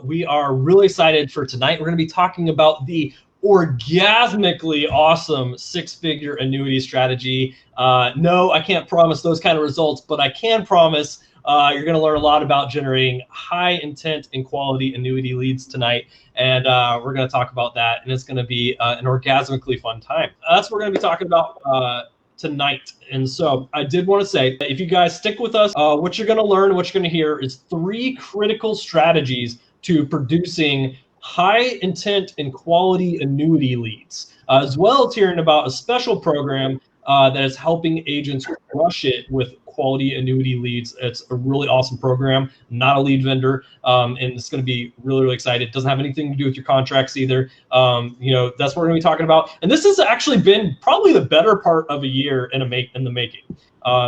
We are really excited for tonight. We're going to be talking about the orgasmically awesome six-figure annuity strategy. No, I can't promise those kind of results, but I can promise you're going to learn a lot about generating high intent and quality annuity leads tonight. And we're going to talk about that, and it's going to be an orgasmically fun time. That's what we're going to be talking about tonight. And so I did want to say that if you guys stick with us, what you're going to learn, what you're going to hear is 3 critical strategies to producing high intent and quality annuity leads, as well as hearing about a special program that is helping agents crush it with quality annuity leads. It's a really awesome program, not a lead vendor, and it's going to be really, really excited. It doesn't have anything to do with your contracts either. You know, that's what we're going to be talking about. And this has actually been probably the better part of a year in the making.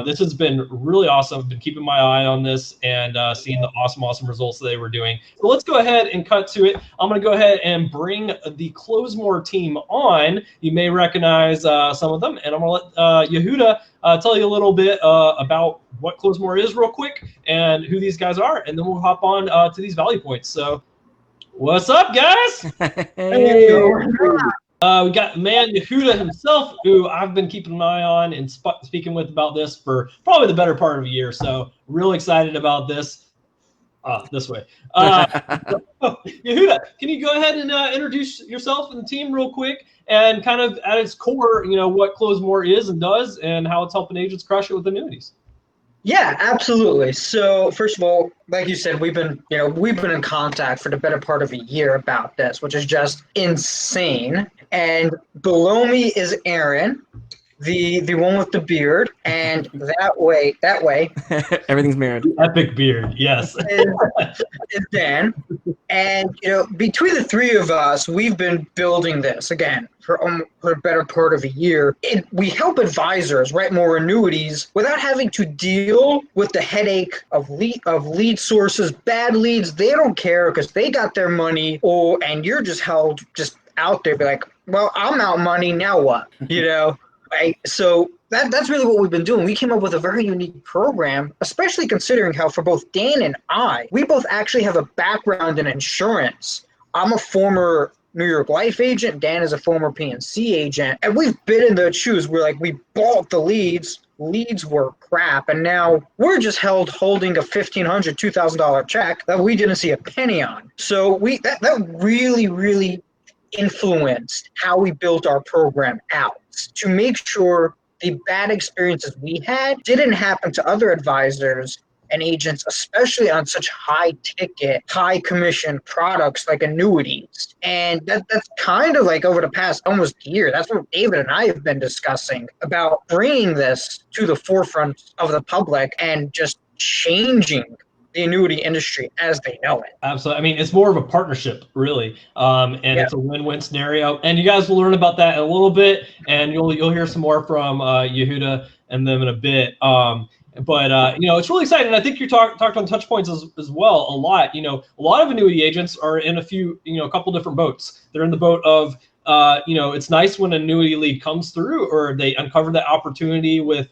This has been really awesome. I've been keeping my eye on this and seeing the awesome results that they were doing. So let's go ahead and cut to it. I'm going to go ahead and bring the Closemore team on. You may recognize some of them, and I'm going to let Yehuda tell you a little bit about what Closemore is real quick and who these guys are, and then we'll hop on to these value points. So what's up, guys? Hey. We got man Yehuda himself, who I've been keeping an eye on and speaking with about this for probably the better part of a year. So really excited about this. This way. Yehuda, can you go ahead and introduce yourself and the team real quick, and kind of at its core, you know, what Closemore is and does, and how it's helping agents crush it with annuities? Yeah, absolutely. So first of all, like you said, we've been in contact for the better part of a year about this, which is just insane. And below me is Aaron, the one with the beard, and that way everything's mirrored. Epic beard, yes. is Dan. And between the 3 of us, we've been building this again for a better part of a year. We help advisors write more annuities without having to deal with the headache of lead sources, bad leads. They don't care because they got their money, and you're just held out there, be like, well, I'm out money, now what? Right? So that's really what we've been doing. We came up with a very unique program, especially considering how for both Dan and I, we both actually have a background in insurance. I'm a former New York Life agent. Dan is a former PNC agent. And we've been in the shoes where we bought the leads. Leads were crap. And now we're just holding a $1,500, $2,000 check that we didn't see a penny on. So that really influenced how we built our program out to make sure the bad experiences we had didn't happen to other advisors and agents, especially on such high ticket, high commission products like annuities. And that's kind of over the past almost year, that's what David and I have been discussing about bringing this to the forefront of the public and just changing the annuity industry as they know it. Absolutely. I mean, it's more of a partnership, really, and it's a win-win scenario. And you guys will learn about that in a little bit, and you'll hear some more from Yehuda and them in a bit. But it's really exciting. I think you talked on touch points as well a lot. A lot of annuity agents are in a couple different boats. They're in the boat of it's nice when an annuity lead comes through, or they uncover that opportunity with,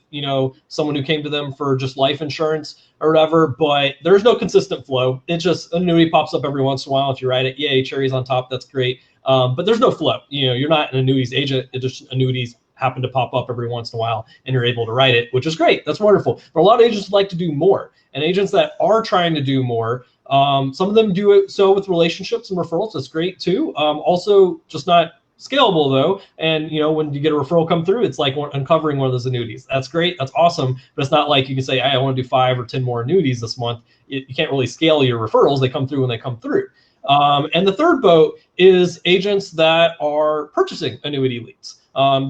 someone who came to them for just life insurance or whatever, but there's no consistent flow. It's just an annuity pops up every once in a while. If you write it, yay, cherries on top, that's great. But there's no flow. You're not an annuities agent. It just annuities happen to pop up every once in a while and you're able to write it, which is great. That's wonderful. But a lot of agents like to do more, and agents that are trying to do more, some of them do it so with relationships and referrals. That's great too. Also just not scalable though. And when you get a referral come through, it's like uncovering one of those annuities. That's great. That's awesome. But it's not like you can say, hey, I want to do 5 or 10 more annuities this month. You can't really scale your referrals. They come through when they come through. And the third boat is agents that are purchasing annuity leads.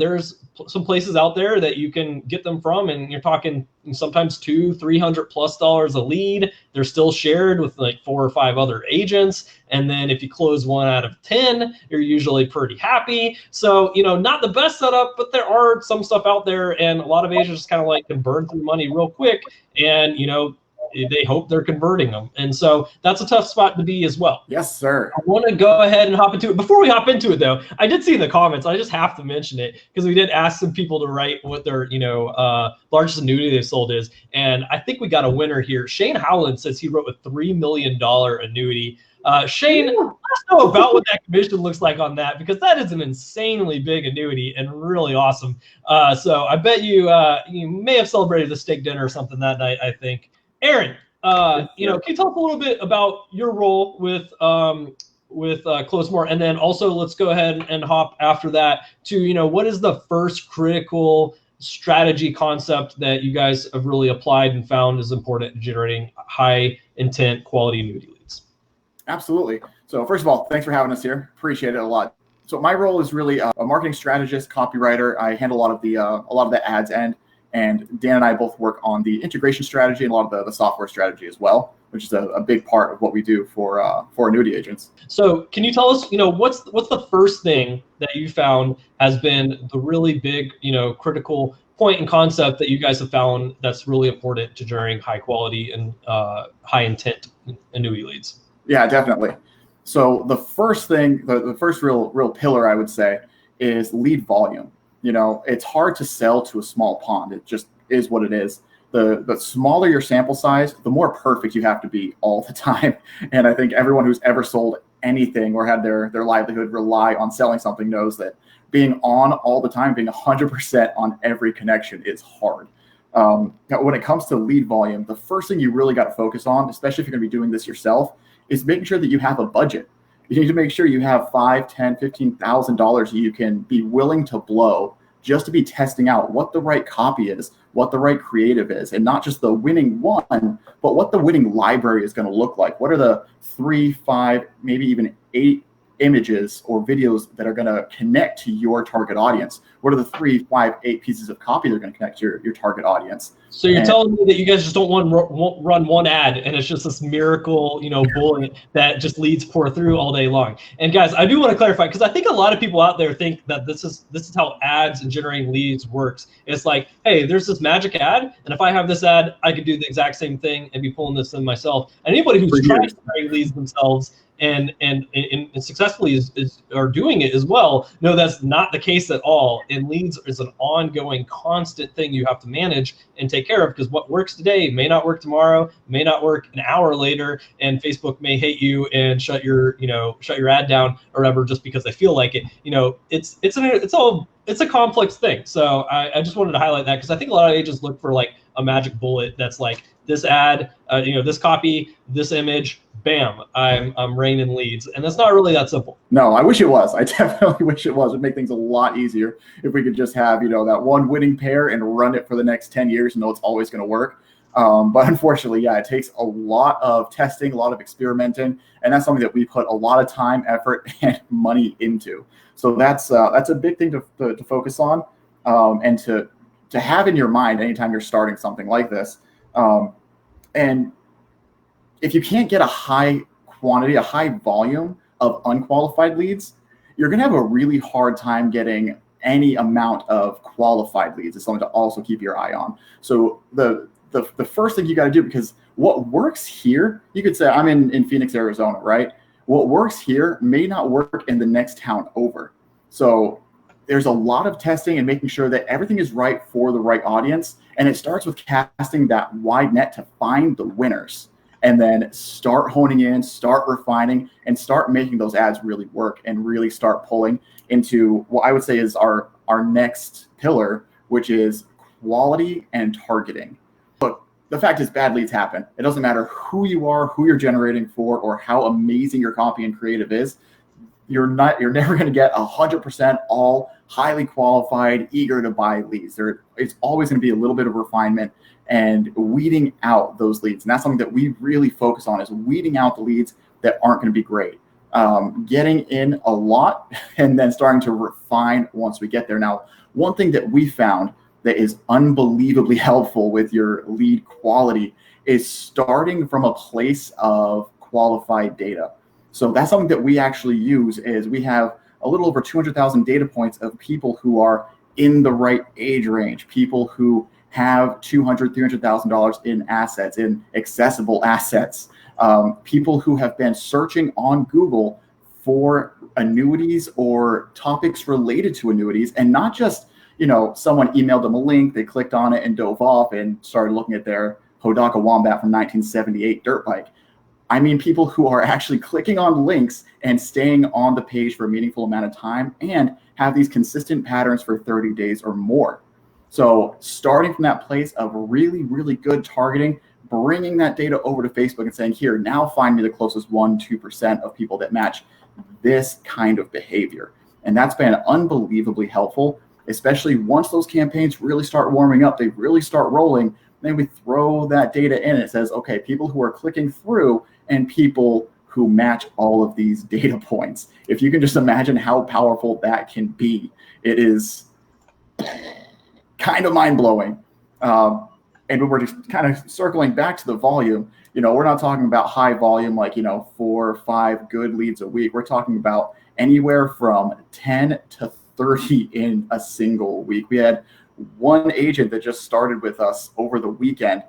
There's some places out there that you can get them from, and you're talking sometimes $200-300+ a lead. They're still shared with 4 or 5 other agents. And then if you close 1 out of 10, you're usually pretty happy. So, not the best setup, but there are some stuff out there, and a lot of agents just kind of can burn through money real quick. And, they hope they're converting them. And so that's a tough spot to be as well. Yes, sir. I want to go ahead and hop into it. Before we hop into it, though, I did see in the comments, I just have to mention it because we did ask some people to write what their, largest annuity they sold is. And I think we got a winner here. Shane Howland says he wrote a $3 million annuity. Shane, let us know about what that commission looks like on that, because that is an insanely big annuity and really awesome. So I bet you you may have celebrated the steak dinner or something that night, I think. Aaron, can you talk a little bit about your role with Closemore, and then also let's go ahead and hop after that to what is the first critical strategy concept that you guys have really applied and found is important in generating high intent quality annuity leads? Absolutely. So first of all, thanks for having us here. Appreciate it a lot. So my role is really a marketing strategist, copywriter. I handle a lot of the ads end, and Dan and I both work on the integration strategy and a lot of the software strategy as well, which is a big part of what we do for annuity agents. So can you tell us, what's the first thing that you found has been the really big, critical point and concept that you guys have found that's really important to generating high quality and high intent annuity leads? Yeah, definitely. So the first thing, the first real pillar I would say is lead volume. It's hard to sell to a small pond. It just is what it is. The smaller your sample size, the more perfect you have to be all the time. And I think everyone who's ever sold anything or had their livelihood rely on selling something knows that being on all the time, being 100% on every connection is hard. When it comes to lead volume, the first thing you really got to focus on, especially if you're going to be doing this yourself, is making sure that you have a budget. You need to make sure you have $5,000, $10,000, $15,000 you can be willing to blow just to be testing out what the right copy is, what the right creative is, and not just the winning one, but what the winning library is going to look like. What are the 3, 5, maybe even 8 images or videos that are going to connect to your target audience? What are the 3, 5, 8 pieces of copy that are going to connect to your target audience? So you're telling me that you guys just don't run one ad and it's just this miracle, bullet that just leads pour through all day long. And guys, I do want to clarify, because I think a lot of people out there think that this is how ads and generating leads works. It's like, hey, there's this magic ad, and if I have this ad, I could do the exact same thing and be pulling this in myself. And anybody who's trying to generate leads themselves and successfully are doing it as well, no, that's not the case at all. And leads is an ongoing, constant thing you have to manage and take care of, because what works today may not work tomorrow, may not work an hour later, and Facebook may hate you and shut your ad down or whatever just because they feel like it. It's a complex thing. So I just wanted to highlight that, because I think a lot of agents look for like a magic bullet that's like this ad, this copy, this image, bam, I'm raining leads. And that's not really that simple. No, I wish it was. I definitely wish it was. It'd make things a lot easier if we could just have, that one winning pair and run it for the next 10 years and know it's always going to work. But unfortunately, yeah, it takes a lot of testing, a lot of experimenting, and that's something that we put a lot of time, effort, and money into. So that's a big thing to focus on, and to have in your mind anytime you're starting something like this. And if you can't get a high quantity, a high volume of unqualified leads, you're going to have a really hard time getting any amount of qualified leads. It's something to also keep your eye on. So the first thing you got to do, because what works here, you could say, I'm in Phoenix, Arizona, right? What works here may not work in the next town over. So there's a lot of testing and making sure that everything is right for the right audience. And it starts with casting that wide net to find the winners, and then start honing in, start refining, and start making those ads really work, and really start pulling into what I would say is our next pillar, which is quality and targeting. Look, the fact is, bad leads happen. It doesn't matter who you are, who you're generating for, or how amazing your copy and creative is. You're never going to get 100% all highly qualified, eager to buy leads. It's always going to be a little bit of refinement and weeding out those leads. And that's something that we really focus on, is weeding out the leads that aren't going to be great. Getting in a lot and then starting to refine once we get there. Now, one thing that we found that is unbelievably helpful with your lead quality is starting from a place of qualified data. So that's something that we actually use. Is we have a little over 200,000 data points of people who are in the right age range, people who have $200,000, $300,000 in assets, in accessible assets. People who have been searching on Google for annuities or topics related to annuities, and not just, someone emailed them a link, they clicked on it and dove off and started looking at their Hodaka Wombat from 1978 dirt bike. I mean, people who are actually clicking on links and staying on the page for a meaningful amount of time and have these consistent patterns for 30 days or more. So starting from that place of really, really good targeting, bringing that data over to Facebook and saying, here, now find me the closest 1-2% of people that match this kind of behavior. And that's been unbelievably helpful, especially once those campaigns really start warming up, they really start rolling. Then we throw that data in. It says, okay, people who are clicking through and people who match all of these data points. If you can just imagine how powerful that can be, it is kind of mind-blowing. And we're just kind of circling back to the volume. We're not talking about high volume like, 4 or 5 good leads a week. We're talking about anywhere from 10 to 30 in a single week. We had one agent that just started with us over the weekend,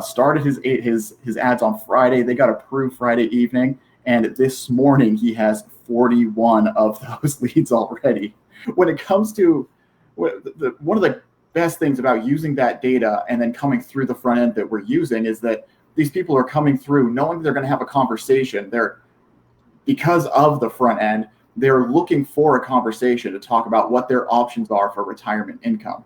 started his ads on Friday. They got approved Friday evening. And this morning he has 41 of those leads already. When it comes to one of the best things about using that data and then coming through the front end that we're using is that these people are coming through knowing they're going to have a conversation. Because of the front end, they're looking for a conversation to talk about what their options are for retirement income.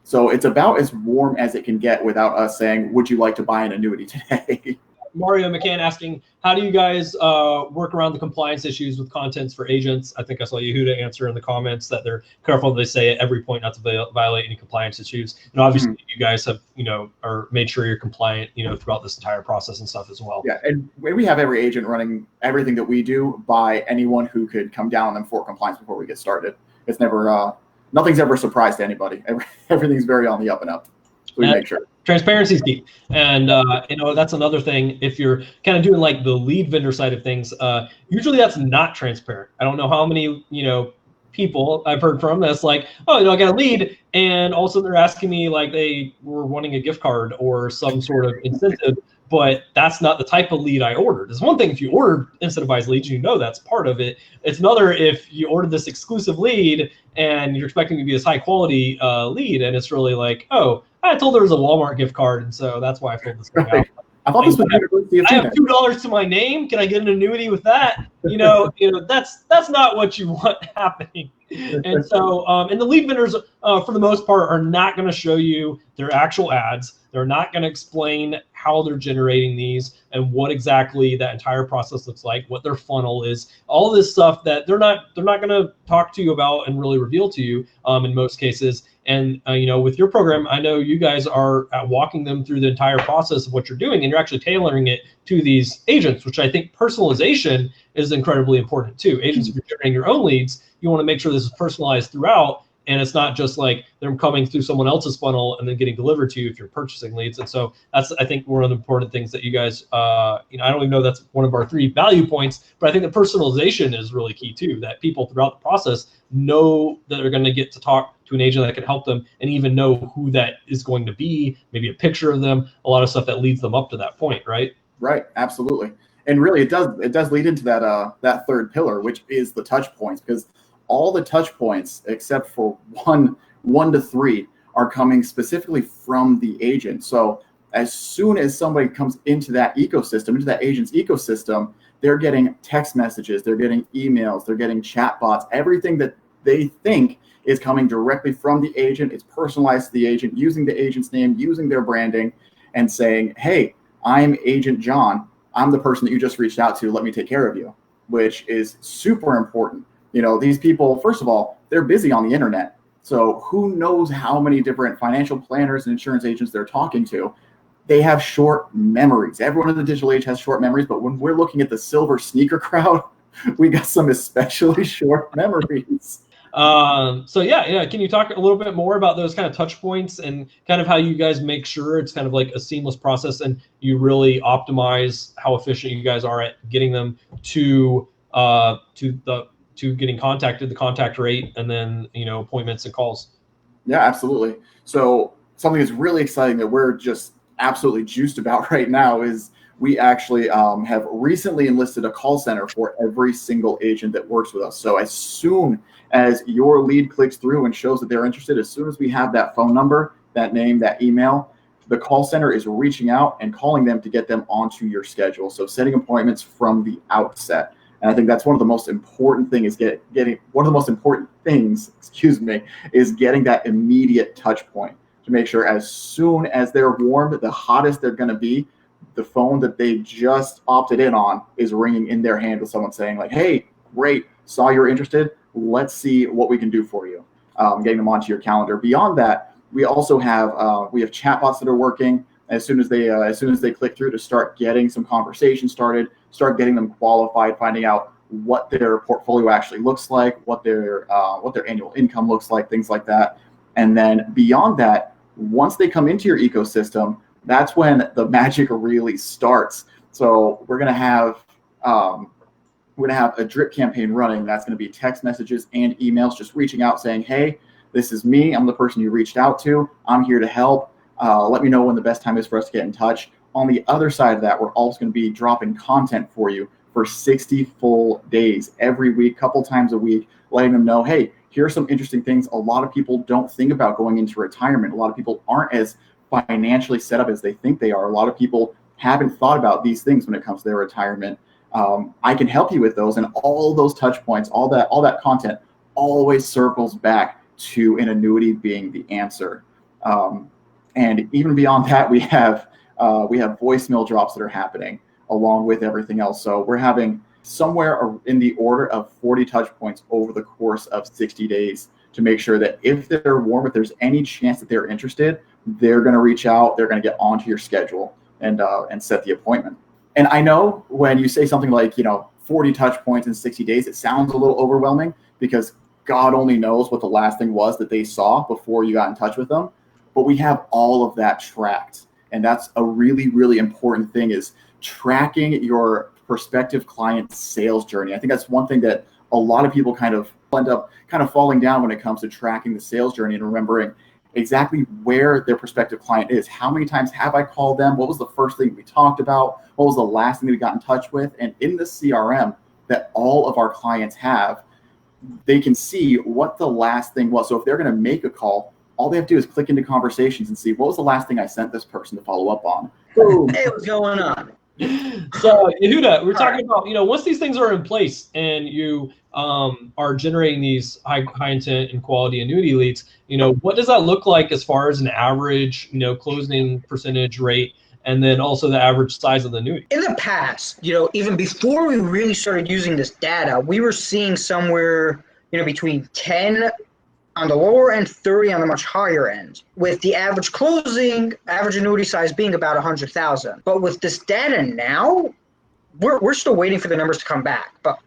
So it's about as warm as it can get without us saying, would you like to buy an annuity today? Mario McCann asking, how do you guys work around the compliance issues with contents for agents? I think I saw Yehuda answer in the comments that they're careful, they say at every point not to violate any compliance issues. And obviously you guys have, are made sure you're compliant, throughout this entire process and stuff as well. Yeah, and we have every agent running everything that we do by anyone who could come down on them for compliance before we get started. It's never, nothing's ever a surprise to anybody. Everything's very on the up and up. So we make sure. Transparency is key. And, that's another thing. If you're kind of doing like the lead vendor side of things, usually that's not transparent. I don't know how many, people I've heard from that's like, oh, I got a lead. And also they're asking me like they were wanting a gift card or some sort of incentive, but that's not the type of lead I ordered. It's one thing if you ordered incentivized leads, that's part of it. It's another if you ordered this exclusive lead and you're expecting to be this high quality lead. And it's really like, oh, I told there was a Walmart gift card, and so that's why I filled this thing out. I thought this was I have $2 to my name. Can I get an annuity with that? That's not what you want happening. And so, and the lead vendors, for the most part, are not going to show you their actual ads. They're not going to explain how they're generating these and what exactly that entire process looks like, what their funnel is, all of this stuff that they're not going to talk to you about and really reveal to you in most cases. And, with your program, I know you guys are walking them through the entire process of what you're doing, and you're actually tailoring it to these agents, which I think personalization is incredibly important too. Agents, if you're generating your own leads, you want to make sure this is personalized throughout. And it's not just like they're coming through someone else's funnel and then getting delivered to you if you're purchasing leads. And so that's, I think, one of the important things that you guys, I don't even know that's one of our 3 value points, but I think the personalization is really key too, that people throughout the process know that they're going to get to talk to an agent that can help them and even know who that is going to be, maybe a picture of them, a lot of stuff that leads them up to that point, right? Right, absolutely. And really it does lead into that third pillar, which is the touch points, because all the touch points except for one to 3 are coming specifically from the agent. So as soon as somebody comes into that ecosystem, into that agent's ecosystem, they're getting text messages, they're getting emails, they're getting chat bots, everything that they think is coming directly from the agent. It's personalized to the agent, using the agent's name, using their branding, and saying, hey, I'm Agent John. I'm the person that you just reached out to. Let me take care of you, which is super important. These people, first of all, they're busy on the internet. So who knows how many different financial planners and insurance agents they're talking to. They have short memories. Everyone in the digital age has short memories, but when we're looking at the silver sneaker crowd, we got some especially short memories. So yeah. Can you talk a little bit more about those kind of touch points and kind of how you guys make sure it's kind of like a seamless process and you really optimize how efficient you guys are at getting them to getting contacted, the contact rate, and then, appointments and calls? Yeah, absolutely. So something that's really exciting that we're just absolutely juiced about right now is we actually have recently enlisted a call center for every single agent that works with us. So as soon as your lead clicks through and shows that they're interested, as soon as we have that phone number, that name, that email, the call center is reaching out and calling them to get them onto your schedule. So setting appointments from the outset. And I think that's one of the most important things is getting that immediate touch point to make sure as soon as they're warmed, the hottest they're going to be, the phone that they just opted in on is ringing in their hand with someone saying like, hey, great, saw you're interested. Let's see what we can do for you. Getting them onto your calendar. Beyond that, we also have chatbots that are working as soon as they click through to start getting some conversation started, start getting them qualified, finding out what their portfolio actually looks like, what their annual income looks like, things like that. And then beyond that, once they come into your ecosystem, that's when the magic really starts. So we're gonna have a drip campaign running. That's gonna be text messages and emails, just reaching out saying, hey, this is me. I'm the person you reached out to. I'm here to help. Let me know when the best time is for us to get in touch. On the other side of that, we're also going to be dropping content for you for 60 full days every week, couple times a week, letting them know, hey, here are some interesting things. A lot of people don't think about going into retirement. A lot of people aren't as financially set up as they think they are. A lot of people haven't thought about these things when it comes to their retirement. I can help you with those, and all those touch points, all that content always circles back to an annuity being the answer. And even beyond that, we have voicemail drops that are happening along with everything else. So we're having somewhere in the order of 40 touch points over the course of 60 days to make sure that if they're warm, if there's any chance that they're interested, they're going to reach out, they're going to get onto your schedule and set the appointment. And I know when you say something like, 40 touch points in 60 days, it sounds a little overwhelming because God only knows what the last thing was that they saw before you got in touch with them. But we have all of that tracked. And that's a really, really important thing, is tracking your prospective client's sales journey. I think that's one thing that a lot of people kind of end up falling down when it comes to tracking the sales journey and remembering exactly where their prospective client is. How many times have I called them? What was the first thing we talked about? What was the last thing that we got in touch with? And in the CRM that all of our clients have, they can see what the last thing was. So if they're going to make a call, all they have to do is click into conversations and see what was the last thing I sent this person to follow up on. Boom. Hey, what's going on? So Yehuda, we're talking about, once these things are in place and you are generating these high intent and quality annuity leads, what does that look like as far as an average, closing percentage rate, and then also the average size of the annuity? In the past, even before we really started using this data, we were seeing somewhere, between 10 on the lower end, 30 on the much higher end, with the average annuity size being about 100,000. But with this data now, we're still waiting for the numbers to come back. But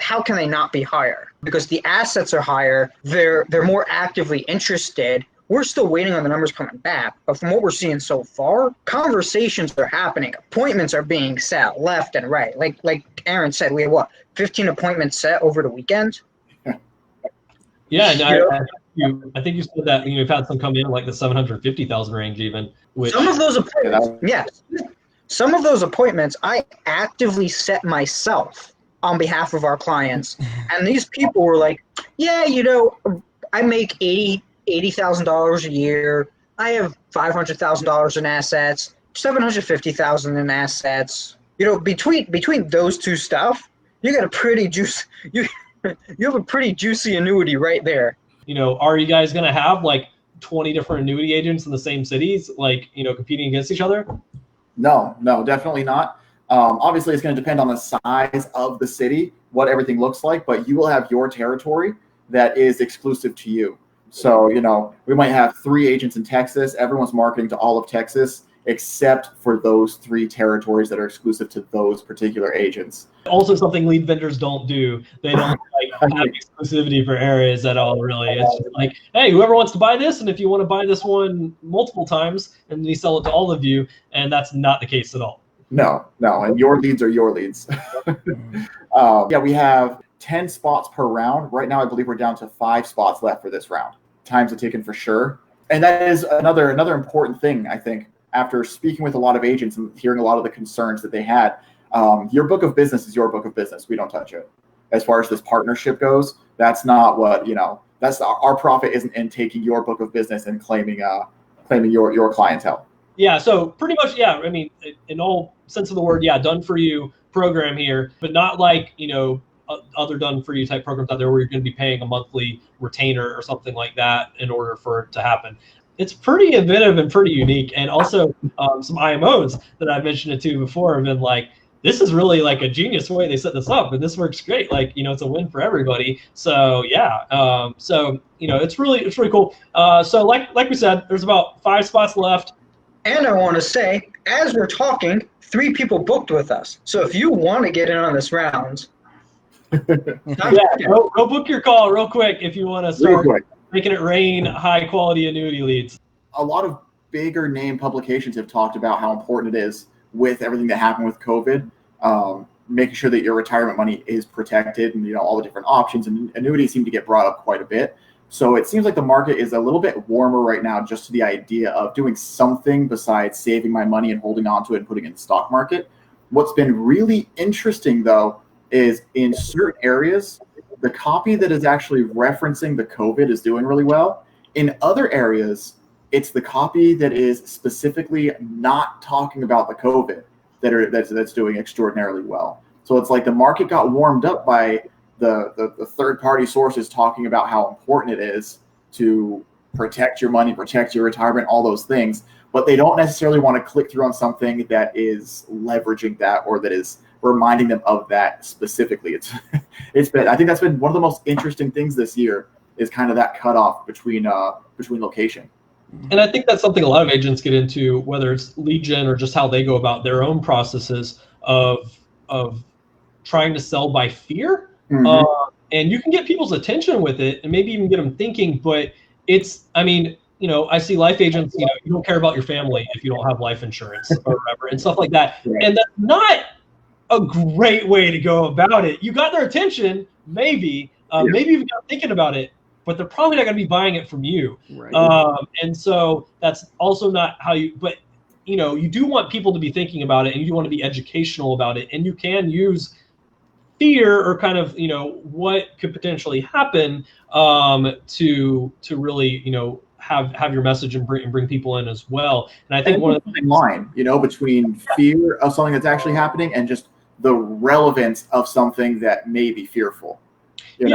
how can they not be higher? Because the assets are higher, they're more actively interested. We're still waiting on the numbers coming back. But from what we're seeing so far, conversations are happening. Appointments are being set left and right. Like Aaron said, we have 15 appointments set over the weekend? Yeah, and I think you said that you've had some come in like the 750,000 range even. Some of those appointments, some of those appointments I actively set myself on behalf of our clients, and these people were like, "Yeah, I make $80,000 a year. I have $500,000 in assets, $750,000 in assets. Between those two stuff, you got a pretty juicy." You have a pretty juicy annuity right there. Are you guys going to have like 20 different annuity agents in the same cities, competing against each other? No, definitely not. Obviously, it's going to depend on the size of the city, what everything looks like, but you will have your territory that is exclusive to you. So, we might have 3 agents in Texas. Everyone's marketing to all of Texas, except for those 3 territories that are exclusive to those particular agents. Also, something lead vendors don't do. They don't have exclusivity for areas at all, really. It's just like, hey, whoever wants to buy this, and if you want to buy this one multiple times, and we sell it to all of you, and that's not the case at all. No, and your leads are your leads. We have 10 spots per round. Right now, I believe we're down to 5 spots left for this round. Time's a ticking for sure. And that is another important thing, I think, after speaking with a lot of agents and hearing a lot of the concerns that they had. Your book of business is your book of business. We don't touch it. As far as this partnership goes, that's not what, that's our profit isn't in taking your book of business and claiming your clientele. Yeah, so pretty much, yeah, I mean, in all sense of the word, yeah, done for you program here, but not like, other done for you type programs out there where you're going to be paying a monthly retainer or something like that in order for it to happen. It's pretty innovative and pretty unique. And also some IMOs that I've mentioned it to before have been like, this is really like a genius way they set this up, and this works great. Like, it's a win for everybody. So yeah, it's really cool. So like we said, there's about 5 spots left. And I want to say, as we're talking, 3 people booked with us. So if you want to get in on this round, go book your call real quick if you want to start making it rain high quality annuity leads. A lot of bigger name publications have talked about how important it is with everything that happened with COVID, making sure that your retirement money is protected and all the different options, and annuities seem to get brought up quite a bit. So it seems like the market is a little bit warmer right now just to the idea of doing something besides saving my money and holding on to it and putting it in the stock market. What's been really interesting, though, is in certain areas, the copy that is actually referencing the COVID is doing really well. In other areas, it's the copy that is specifically not talking about the COVID that's doing extraordinarily well. So it's like the market got warmed up by the third-party sources talking about how important it is to protect your money, protect your retirement, all those things, but they don't necessarily want to click through on something that is leveraging that or that is reminding them of that specifically. I think that's been one of the most interesting things this year, is kind of that cutoff between location. And I think that's something a lot of agents get into, whether it's lead gen or just how they go about their own processes of trying to sell by fear. Mm-hmm. And you can get people's attention with it and maybe even get them thinking, but I see life agents, you don't care about your family if you don't have life insurance or whatever and stuff like that. Right. And that's not a great way to go about it. You got their attention, maybe you've got thinking about it, but they're probably not going to be buying it from you. Right. And so that's also not how but you do want people to be thinking about it, and you want to be educational about it, and you can use fear or kind of, what could potentially happen to really, have your message and bring people in as well. And I think one of the line, between fear of something that's actually happening and just the relevance of something that may be fearful. So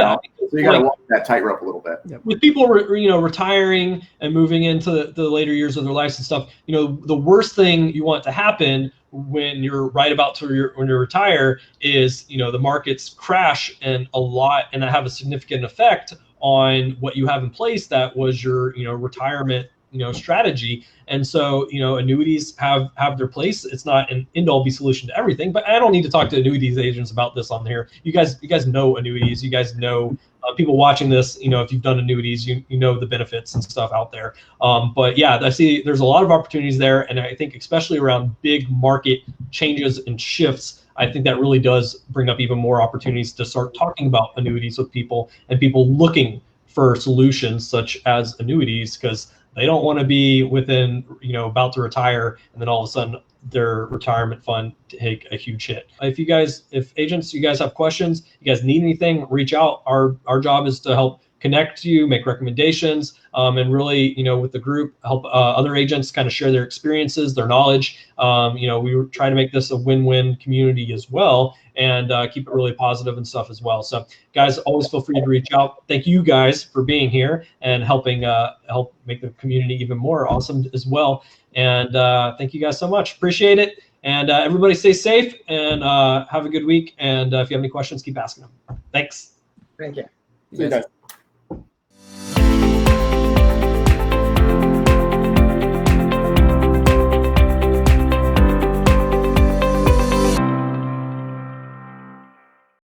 you got to walk that tightrope a little bit. With people, retiring and moving into the later years of their lives and stuff, the worst thing you want to happen when you're right about when you retire is, the markets crash and that have a significant effect on what you have in place. That was your, retirement, strategy. And so, annuities have their place. It's not an end-all be solution to everything, but I don't need to talk to annuities agents about this on here. You guys know annuities. You guys know people watching this. If you've done annuities, you know the benefits and stuff out there. But yeah, I see there's a lot of opportunities there, and I think especially around big market changes and shifts, I think that really does bring up even more opportunities to start talking about annuities with people and people looking for solutions such as annuities, because they don't want to be within, about to retire, and then all of a sudden their retirement fund take a huge hit. If agents, you guys have questions, you guys need anything, reach out. Our job is to help connect you, make recommendations, and really, with the group, help other agents kind of share their experiences, their knowledge. We were trying to make this a win-win community as well, and keep it really positive and stuff as well. So guys, always feel free to reach out. Thank you guys for being here and helping help make the community even more awesome as well. And thank you guys so much. Appreciate it. And everybody stay safe and have a good week. And if you have any questions, keep asking them. Thanks. Thank you. See you guys.